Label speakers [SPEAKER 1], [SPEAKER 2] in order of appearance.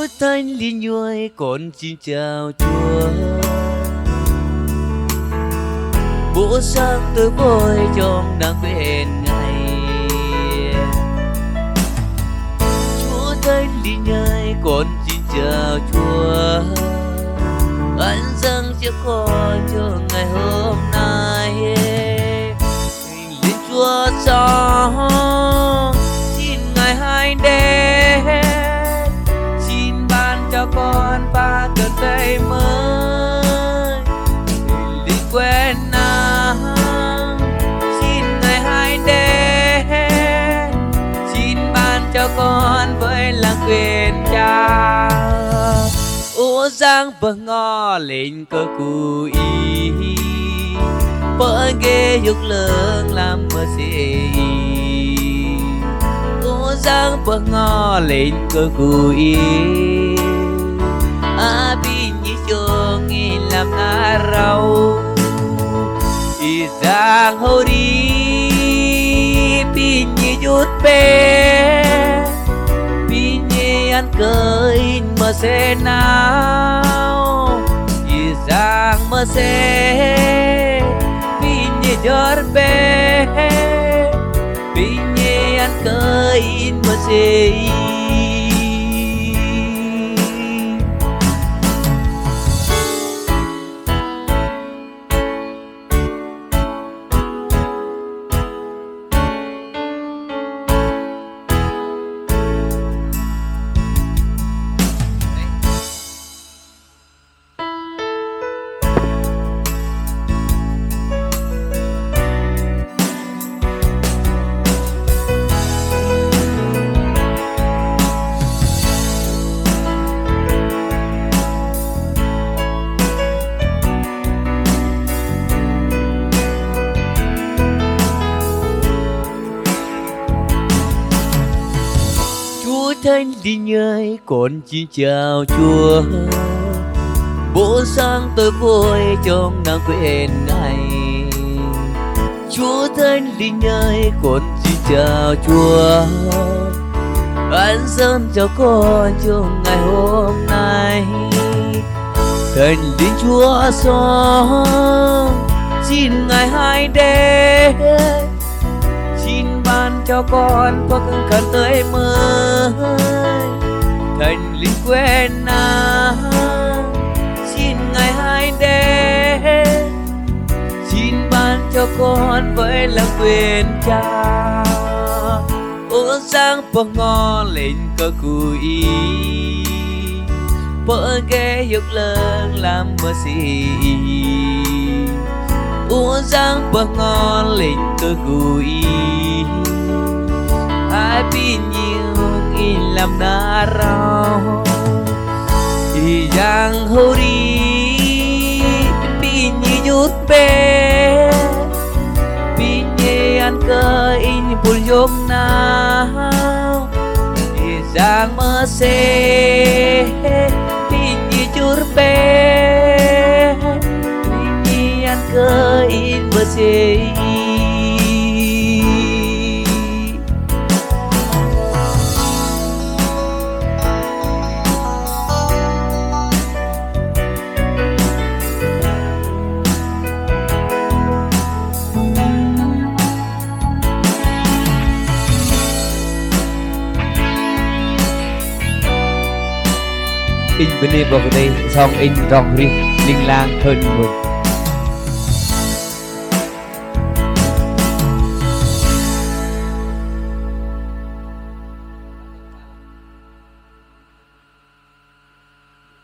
[SPEAKER 1] Chúa Thánh Linh nhuơi con xin chào Chúa. Bữa sáng tôi vui trong đang quên ngày. Chúa Thánh Linh ơi con xin chào Chúa. Anh dâng cho con cho ngày hôm nay. Linh Chúa sống xin Ngài hãy đến, xin ban cho con ba cơn cây mới. Linh quen nắng xin Ngài hãy đến, xin ban cho con với lòng quyền Cha. Ô giang bờ ngò lên cơ cụ ý, bờ ghê dục lượng làm mơ xì. Ô giang bờ ngò lên cơ cụ ý, à bi nhị chồng nghi làm na rau. Y giang hô đi bi nhị chút bé, bi nhị ăn cơi mơ xe nào. Y giang mơ xe bi nhị giọt bé, bi nhị ăn cơi mơ xe. Thánh Linh ơi con xin chào Chúa. Bữa sáng tôi vui trong nắng quên ngày. Chúa Thánh Linh ơi con xin chào Chúa. Anh dâng cho con trong ngày hôm nay. Thánh Linh Chúa sống xin Ngài hãy đến, xin ban cho con có cưng khẩn tới mới. Thánh Linh quen nắng xin Ngài hãy đến, xin ban cho con với lòng quyền Cha. Ô giang bờ ngò lên cơ cụ ý, bờ ghê dục lớn làm mơ xì. Ô giang bờ ngò lên cơ cụ ý, ai bi nhiều nghi làm na rau. Y giang hô đi bi nhi chút bé, bi nhi ăn cơ in bùn yếm nào. Y giang mơ xe bi nhi chút bé, bi nhi ăn cơ in mơ xe. In bên đây vào đây xong in rong ri linh lang hơn người.